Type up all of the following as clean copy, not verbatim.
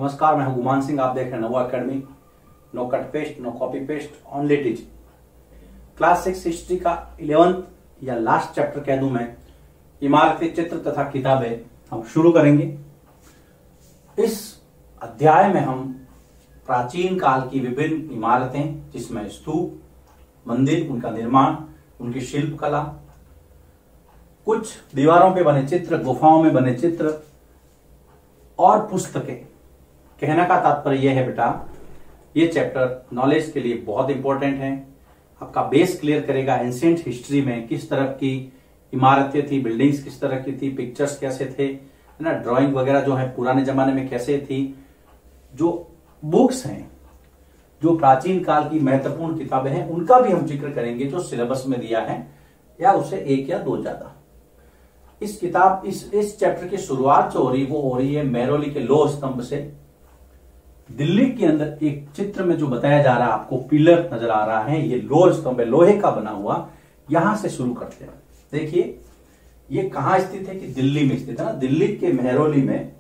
नमस्कार, मैं हूं गुमान सिंह। आप देख रहे हैं Navo academy. No cut paste, no copy paste, only teach. Class 6 history का 11th या लास्ट चैप्टर कह दूं मैं, इमारती चित्र तथा किताबें हम शुरू करेंगे। इस अध्याय में हम प्राचीन काल की विभिन्न इमारतें, जिसमें स्तूप, मंदिर, उनका निर्माण, उनकी शिल्प कला, कुछ दीवारों पे बने चित्र, गुफाओं में बने चित्र और पुस्तकें। कहने का तात्पर्य यह है बेटा, ये चैप्टर नॉलेज के लिए बहुत इंपॉर्टेंट है। आपका बेस क्लियर करेगा एंशिएंट हिस्ट्री में किस तरह की इमारतें थी, बिल्डिंग्स किस तरह की थी, पिक्चर्स कैसे थे, है ना, ड्राइंग वगैरह जो है पुराने जमाने में कैसे थी। जो बुक्स हैं, जो प्राचीन काल की महत्वपूर्ण किताबें हैं, उनका भी हम जिक्र करेंगे जो सिलेबस में दिया है, या उससे एक या दो ज्यादा। इस किताब इस चैप्टर की शुरुआत जो हो रही है मेहरौली के लौह स्तंभ से। दिल्ली के अंदर एक चित्र में जो बताया जा रहा है, आपको पिलर नजर आ रहा है, ये लौह स्तंभ है, लोहे का बना हुआ। यहां से शुरू करते हैं। देखिए ये कहां स्थित है कि दिल्ली में स्थित है ना, दिल्ली के मेहरौली में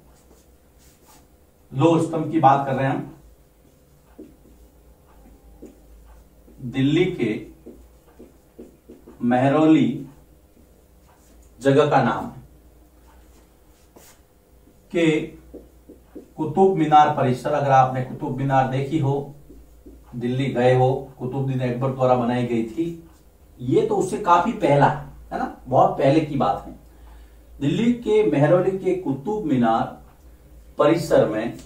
लौह स्तंभ की बात कर रहे हैं हम। दिल्ली के मेहरौली जगह का नाम है कि कुतुब मीनार परिसर। अगर आपने कुतुब मीनार देखी हो, दिल्ली गए हो, कुतुबुद्दीन अकबर द्वारा बनाई गई थी, ये तो उससे काफी पहला है ना, बहुत पहले की बात है। दिल्ली के मेहरौली के कुतुब मीनार परिसर में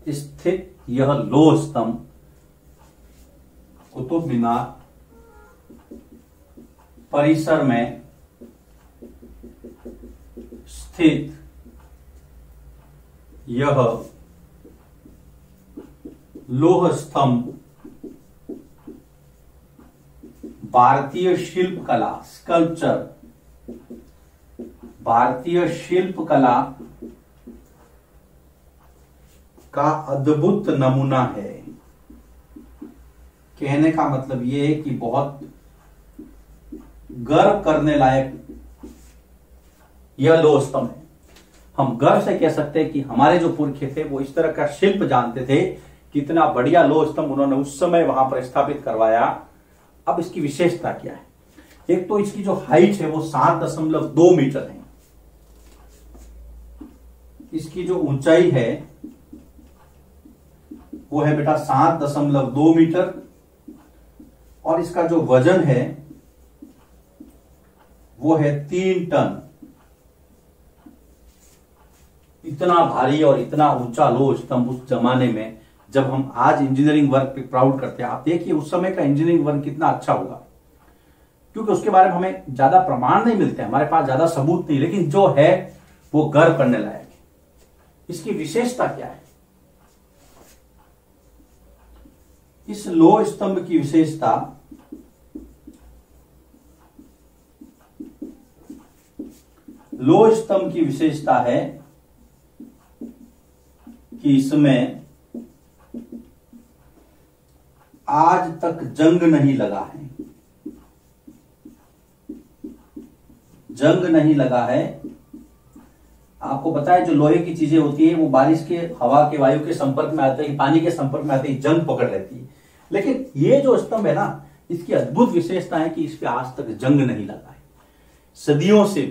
स्थित यह लौह स्तंभ, कुतुब मीनार परिसर में स्थित यह लौह स्तंभ भारतीय शिल्प कला, स्कल्पचर, भारतीय शिल्प कला का अद्भुत नमूना है। कहने का मतलब यह है कि बहुत गर्व करने लायक यह लौह स्तंभ है। हम गर्व से कह सकते हैं कि हमारे जो पुरखे थे वो इस तरह का शिल्प जानते थे। कितना बढ़िया लौह स्तंभ उन्होंने उस समय वहां पर स्थापित करवाया। अब इसकी विशेषता क्या है? एक तो इसकी जो हाइट है वो 7.2 मीटर है। इसकी जो ऊंचाई है वो है बेटा 7.2 मीटर, और इसका जो वजन है वो है 3 टन। इतना भारी और इतना ऊंचा लौह स्तंभ उस जमाने में, जब हम आज इंजीनियरिंग वर्क पे प्राउड करते हैं, आप देखिए उस समय का इंजीनियरिंग वर्क कितना अच्छा होगा, क्योंकि उसके बारे में हमें ज्यादा प्रमाण नहीं मिलते, हमारे पास ज्यादा सबूत नहीं, लेकिन जो है वो गर्व करने लायक है। इसकी विशेषता क्या है? इस लौह स्तंभ की विशेषता लौह स्तंभ की विशेषता है कि इसमें आज तक जंग नहीं लगा है। जंग नहीं लगा है। आपको पता है जो लोहे की चीजें होती है वो बारिश के, हवा के, वायु के संपर्क में आते ही, पानी के संपर्क में आते ही जंग पकड़ लेती है। लेकिन ये जो स्तंभ है ना, इसकी अद्भुत विशेषता है कि इस पे आज तक जंग नहीं लगा है। सदियों से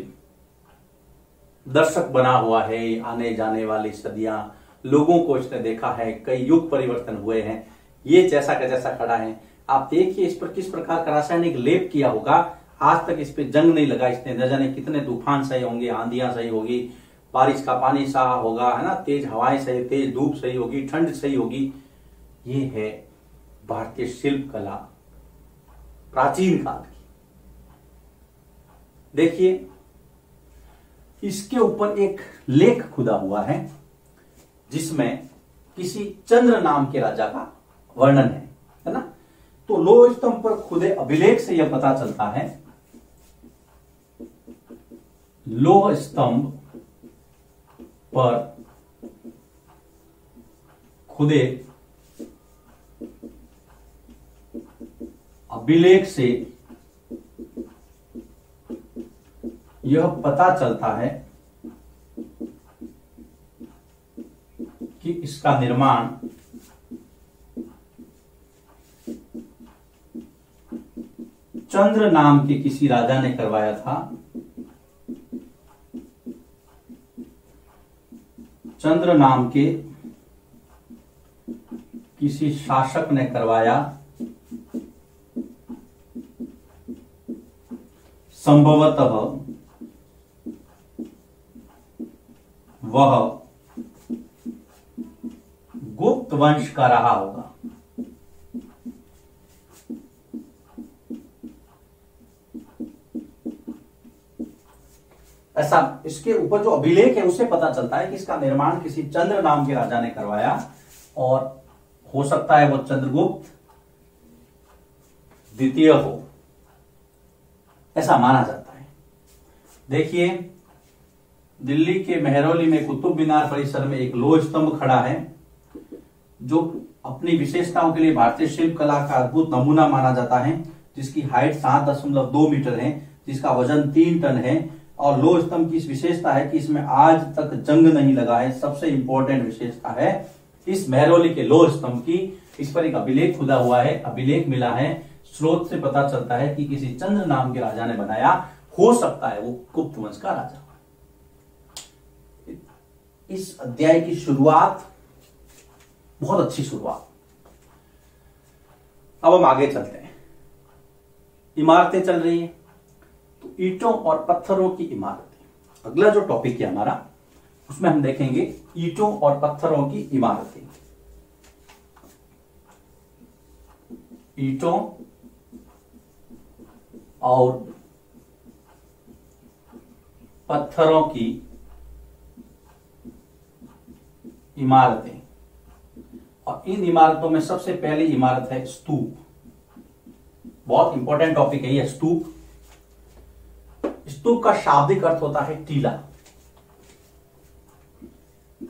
दर्शक बना हुआ है, आने जाने वाली सदियां, लोगों को इसने देखा है, कई युग परिवर्तन हुए हैं, ये जैसा का जैसा खड़ा है। आप देखिए इस पर किस प्रकार का रासायनिक लेप किया होगा, आज तक इस पे जंग नहीं लगा। इसने न जाने कितने तूफान सही होंगे, आंधियां सही होगी, बारिश का पानी सहा होगा, है ना, तेज हवाएं सही, तेज धूप सही होगी, ठंड सही होगी। ये है भारतीय शिल्प कला प्राचीन काल की। देखिए इसके ऊपर एक लेख खुदा हुआ है जिसमें किसी चंद्र नाम के राजा का वर्णन है ना। तो लौह स्तंभ पर खुदे अभिलेख से यह पता चलता है, लौह स्तंभ पर खुदे अभिलेख से यह पता चलता है कि इसका निर्माण चंद्र नाम के किसी राजा ने करवाया था। चंद्र नाम के किसी शासक ने करवाया, संभवतः वह गुप्त वंश का रहा होगा। ऐसा इसके ऊपर जो अभिलेख है उससे पता चलता है कि इसका निर्माण किसी चंद्र नाम के राजा ने करवाया और हो सकता है वो चंद्रगुप्त द्वितीय हो, ऐसा माना जाता है। देखिए, दिल्ली के मेहरौली में कुतुब मीनार परिसर में एक लोह स्तंभ खड़ा है जो अपनी विशेषताओं के लिए भारतीय शिल्प कला का अद्भुत नमूना माना जाता है, जिसकी हाइट 7.2 मीटर है, जिसका वजन 3 टन है। और लोह स्तंभ की इस विशेषता है कि इसमें आज तक जंग नहीं लगा है। सबसे इंपॉर्टेंट विशेषता है इस मेहरौली के लोह स्तंभ की। इस पर एक अभिलेख खुदा हुआ है, अभिलेख मिला है, स्रोत से पता चलता है कि किसी चंद्र नाम के राजा ने बनाया। हो सकता है वो गुप्त वंश का राजा। इस अध्याय की शुरुआत बहुत अच्छी शुरुआत। अब हम आगे चलते हैं। इमारतें चल रही हैं, तो ईंटों और पत्थरों की इमारतें अगला जो टॉपिक है हमारा, उसमें हम देखेंगे ईंटों और पत्थरों की इमारतें। ईंटों और पत्थरों की इमारतें। और इन इमारतों में सबसे पहली इमारत है स्तूप। बहुत इंपॉर्टेंट टॉपिक है ये स्तूप। स्तूप का शाब्दिक अर्थ होता है टीला।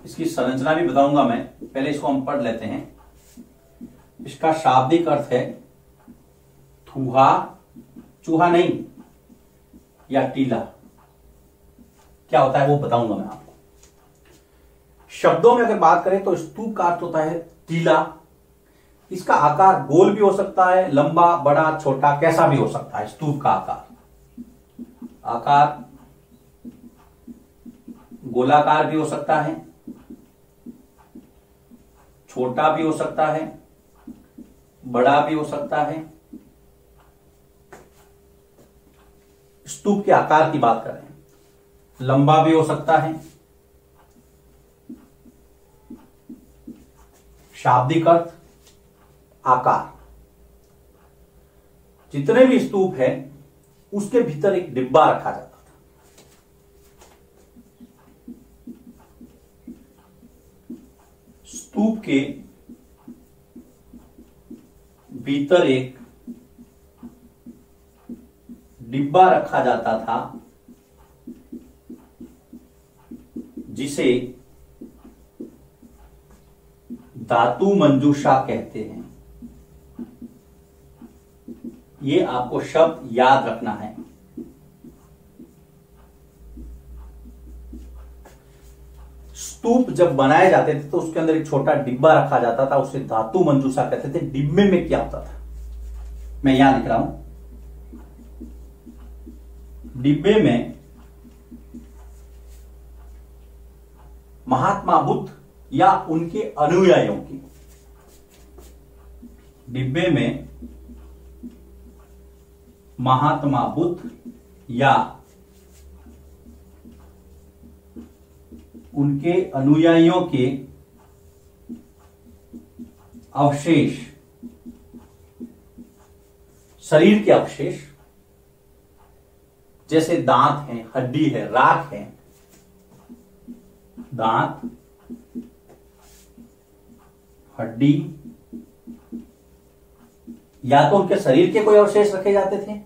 इसकी संरचना भी बताऊंगा मैं, पहले इसको हम पढ़ लेते हैं। इसका शाब्दिक अर्थ है थूहा, चूहा नहीं, या टीला। क्या होता है वो बताऊंगा मैं आपको। शब्दों में अगर बात करें तो स्तूप का अर्थ होता है टीला। इसका आकार गोल भी हो सकता है, लंबा, बड़ा, छोटा, कैसा भी हो सकता है। स्तूप का आकार गोलाकार भी हो सकता है, छोटा भी हो सकता है, बड़ा भी हो सकता है। स्तूप के आकार की बात करें, लंबा भी हो सकता है। शाब्दिक अर्थ आकार। जितने भी स्तूप है उसके भीतर एक डिब्बा रखा जाता था। स्तूप के भीतर एक डिब्बा रखा जाता था जिसे धातु मंजूषा कहते हैं। ये आपको शब्द याद रखना है। स्तूप जब बनाए जाते थे तो उसके अंदर एक छोटा डिब्बा रखा जाता था, उसे धातु मंजूषा कहते थे। डिब्बे में क्या होता था, मैं यहां लिख रहा हूं। डिब्बे में महात्मा बुद्ध या उनके अनुयायियों की, डिब्बे में महात्मा बुद्ध या उनके अनुयायियों के अवशेष, शरीर के अवशेष, जैसे दांत हैं, हड्डी है, राख है, दांत, हड्डी, या तो उनके शरीर के कोई अवशेष रखे जाते थे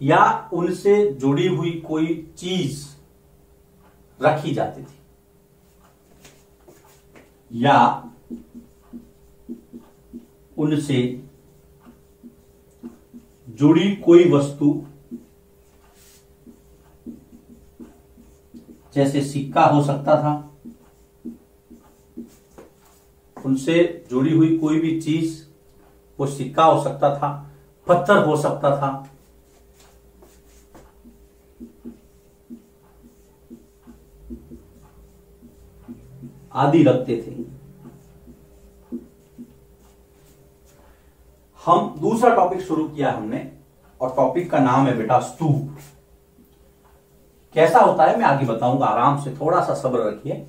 या उनसे जुड़ी हुई कोई चीज रखी जाती थी, या उनसे जुड़ी कोई वस्तु, जैसे सिक्का हो सकता था, उनसे जुड़ी हुई कोई भी चीज, वो सिक्का हो सकता था, पत्थर हो सकता था, आदि रखते थे। हम दूसरा टॉपिक शुरू किया हमने, और टॉपिक का नाम है बेटा स्तूप। कैसा होता है मैं आगे बताऊंगा, आराम से थोड़ा सा सब्र रखिए।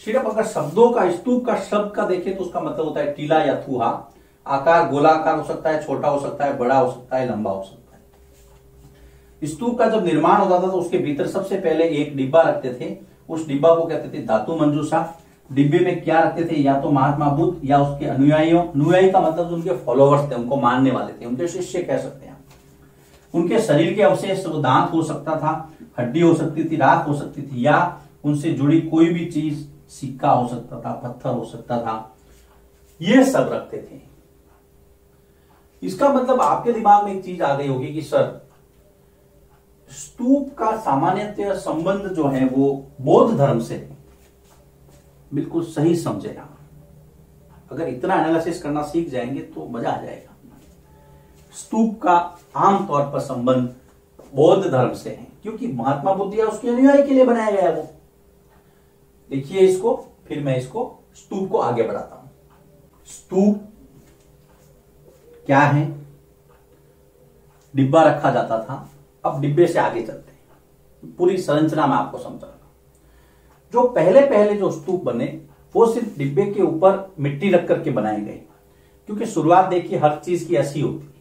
सिर्फ अगर शब्दों का, स्तूप का शब्द का देखें तो उसका मतलब होता है टीला या थूहा। आकार गोलाकार हो सकता है, छोटा हो सकता है, बड़ा हो सकता है, लंबा हो सकता है। स्तूप का जब निर्माण होता था तो उसके भीतर सबसे पहले एक डिब्बा रखते थे। उस डिब्बा को कहते थे धातु मंजूषा। डिब्बे में क्या रखते थे, या तो महात्मा बुद्ध या उसके अनुयायियों, अनुयायी का मतलब उनके फॉलोवर्स थे, उनको मानने वाले थे, उनके शिष्य कह सकते हैं। उनके शरीर के अवशेष, दांत हो सकता था, हड्डी हो सकती थी, राख हो सकती थी, या उनसे जुड़ी कोई भी चीज, सिक्का हो सकता था, पत्थर हो सकता था, ये सब रखते थे। इसका मतलब आपके दिमाग में एक चीज आ गई होगी कि सर स्तूप का सामान्यतः संबंध जो है वो बौद्ध धर्म से है। बिल्कुल सही समझे आप। अगर इतना एनालिसिस करना सीख जाएंगे तो मजा आ जाएगा। स्तूप का आमतौर पर संबंध बौद्ध धर्म से है, क्योंकि महात्मा बुद्ध या उसके अनुयायी के लिए बनाया गया वो। देखिए इसको, फिर मैं इसको स्तूप को आगे बढ़ाता हूं। स्तूप क्या है? डिब्बा रखा जाता था। अब डिब्बे से आगे चलते हैं, पूरी संरचना में आपको समझाऊंगा। जो पहले पहले जो स्तूप बने वो सिर्फ डिब्बे के ऊपर मिट्टी रख करके बनाए गए, क्योंकि शुरुआत देखिए हर चीज की ऐसी होती है।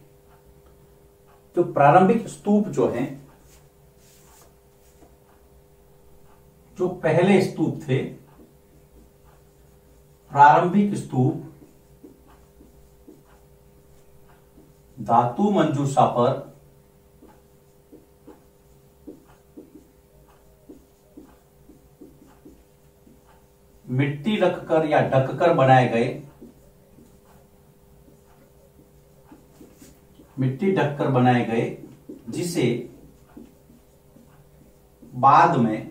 जो प्रारंभिक स्तूप जो हैं, जो पहले स्तूप थे, प्रारंभिक स्तूप धातु मंजूषा पर मिट्टी रखकर या ढककर बनाए गए, मिट्टी ढककर बनाए गए, जिसे बाद में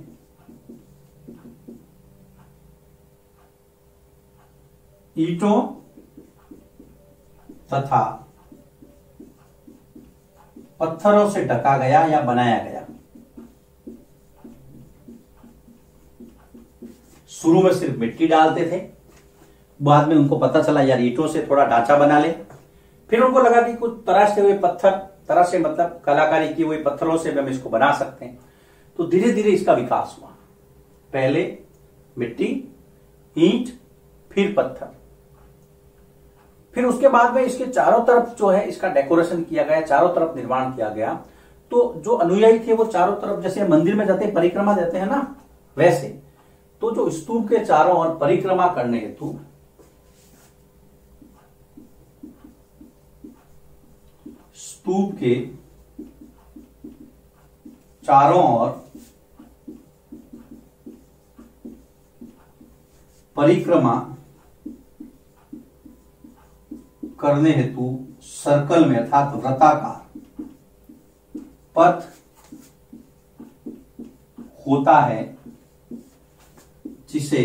ईंटों तथा पत्थरों से ढका गया या बनाया गया। शुरू में सिर्फ मिट्टी डालते थे, बाद में उनको पता चला यार ईंटों से थोड़ा ढांचा बना ले। फिर उनको लगा कि कुछ तराशे हुए पत्थर, तराशे मतलब कलाकारी की हुई पत्थरों से हम इसको बना सकते हैं। तो धीरे धीरे इसका विकास हुआ। पहले मिट्टी, ईंट, फिर पत्थर। फिर उसके बाद में इसके चारों तरफ जो है इसका डेकोरेशन किया गया, चारों तरफ निर्माण किया गया। तो जो अनुयायी थे वो चारों तरफ, जैसे मंदिर में जाते परिक्रमा देते हैं ना, वैसे तो जो स्तूप के चारों ओर परिक्रमा करने हेतु स्तूप के चारों ओर परिक्रमा करने हेतु सर्कल में अर्थात वृत्ताकार पथ होता है, जिसे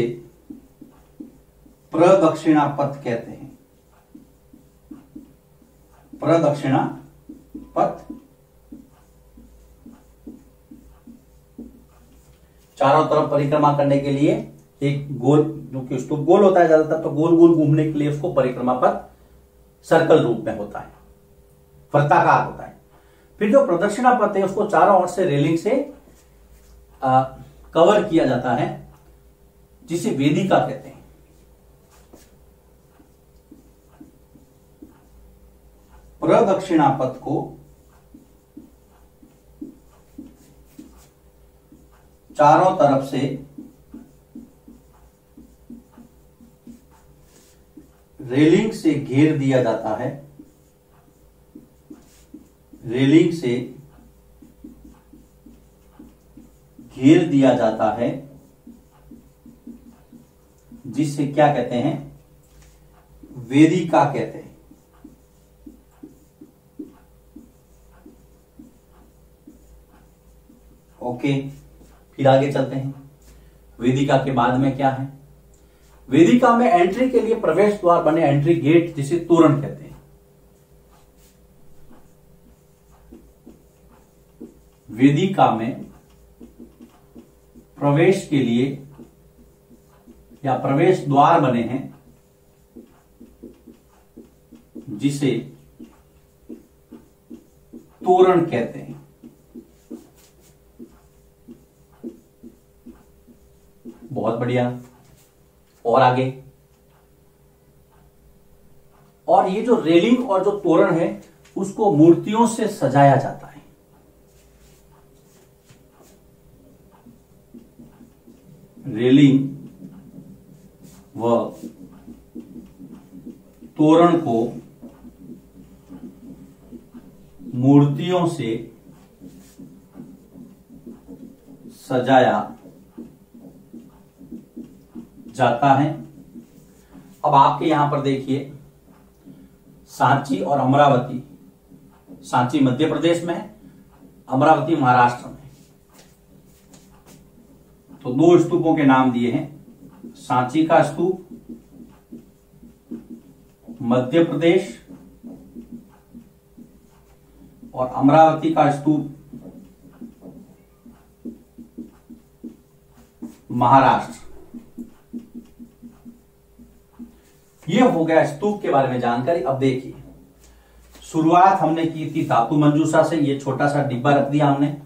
प्रदक्षिणा पथ कहते हैं। प्रदक्षिणा पथ चारों तरफ परिक्रमा करने के लिए एक गोल, जो कि स्तूप गोल होता है ज्यादातर, तो गोल गोल घूमने के लिए उसको परिक्रमा पथ सर्कल रूप में होता है, वृत्ताकार होता है। फिर जो प्रदक्षिणा पथ है उसको चारों ओर से रेलिंग से कवर किया जाता है, जिसे वेदिका कहते हैं। प्रदक्षिणा पथ को चारों तरफ से रेलिंग से घेर दिया जाता है, रेलिंग से घेर दिया जाता है, जिसे क्या कहते हैं? वेदिका कहते हैं। ओके, फिर आगे चलते हैं। वेदिका के बाद में क्या है? वेदिका में एंट्री के लिए प्रवेश द्वार बने एंट्री गेट जिसे तोरण कहते हैं। वेदिका में प्रवेश के लिए या प्रवेश द्वार बने हैं जिसे तोरण कहते हैं। बहुत बढ़िया। और आगे, और ये जो रेलिंग और जो तोरण है उसको मूर्तियों से सजाया जाता है। रेलिंग व तोरण को मूर्तियों से सजाया जाता है। अब आपके यहां पर देखिए, सांची और अमरावती, सांची मध्य प्रदेश में है, अमरावती महाराष्ट्र में। तो दो स्तूपों के नाम दिए हैं, सांची का स्तूप मध्य प्रदेश और अमरावती का स्तूप महाराष्ट्र। यह हो गया स्तूप के बारे में जानकारी। अब देखिए, शुरुआत हमने की थी धातु मंजूषा से। ये छोटा सा डिब्बा रख दिया हमने।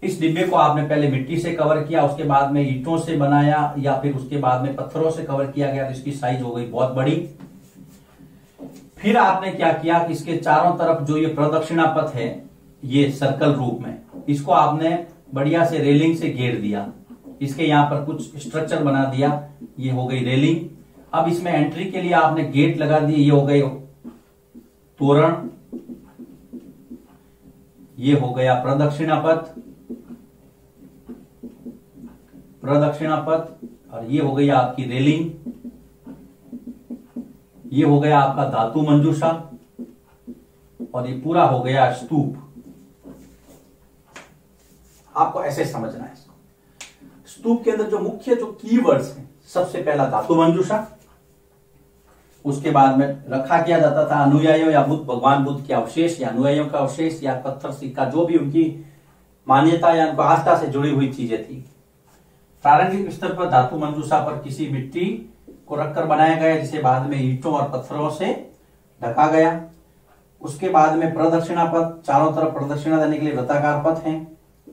इस डिब्बे को आपने पहले मिट्टी से कवर किया, उसके बाद में ईंटों से बनाया या फिर उसके बाद में पत्थरों से कवर किया गया, तो इसकी साइज हो गई बहुत बड़ी। फिर आपने क्या किया कि इसके चारों तरफ जो ये प्रदक्षिणा पथ है, ये सर्कल रूप में, इसको आपने बढ़िया से रेलिंग से घेर दिया। इसके यहां पर कुछ स्ट्रक्चर बना दिया, ये हो गई रेलिंग। अब इसमें एंट्री के लिए आपने गेट लगा दिए, ये हो गए तोरण, ये हो गया प्रदक्षिणा पथ, और ये हो गई आपकी रेलिंग, ये हो गया आपका धातु मंजूषा, और ये पूरा हो गया स्तूप। आपको ऐसे समझना है। स्तूप के अंदर जो मुख्य जो कीवर्ड्स हैं, सबसे पहला धातु मंजूषा, उसके बाद में रखा किया जाता था अनुयायियों या भगवान बुद्ध के अवशेष या अनुयायियों का अवशेष या पत्थर सिक्का, जो भी उनकी मान्यता या उनको आस्था से जुड़ी हुई चीजें थी। प्रारंभिक स्तर पर धातु मंजूषा पर किसी मिट्टी को रखकर बनाया गया, जिसे बाद में ईंटों और पत्थरों से ढका गया। उसके बाद में प्रदक्षिणा पथ, चारों तरफ प्रदक्षिणा देने के लिए वृत्ताकार पथ है,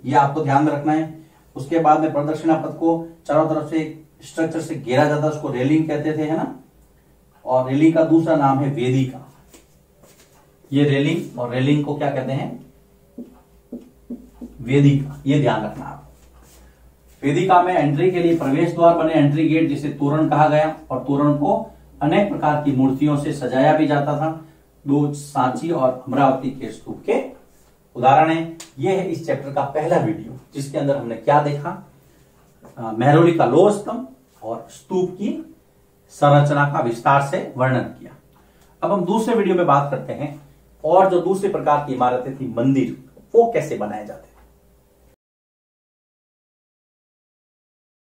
यह आपको ध्यान में रखना है। उसके बाद में प्रदक्षिणा पथ को चारों तरफ से स्ट्रक्चर से घेरा जाता है, उसको रेलिंग कहते थे, है ना। और रेलिंग का दूसरा नाम है वेदिका। ये रेलिंग, और रेलिंग को क्या कहते हैं, वेदिका, ये ध्यान रखना आप। वेदिका में एंट्री के लिए प्रवेश द्वार बने एंट्री गेट जिसे तोरण कहा गया, और तोरण को अनेक प्रकार की मूर्तियों से सजाया भी जाता था। दो सांची और अमरावती के स्तूप के उदाहरण है। यह है इस चैप्टर का पहला वीडियो, जिसके अंदर हमने क्या देखा, मेहरौली का लोह स्तंभ और स्तूप की संरचना का विस्तार से वर्णन किया। अब हम दूसरे वीडियो में बात करते हैं, और जो दूसरे प्रकार की इमारतें थी, मंदिर, वो कैसे बनाए जाते हैं।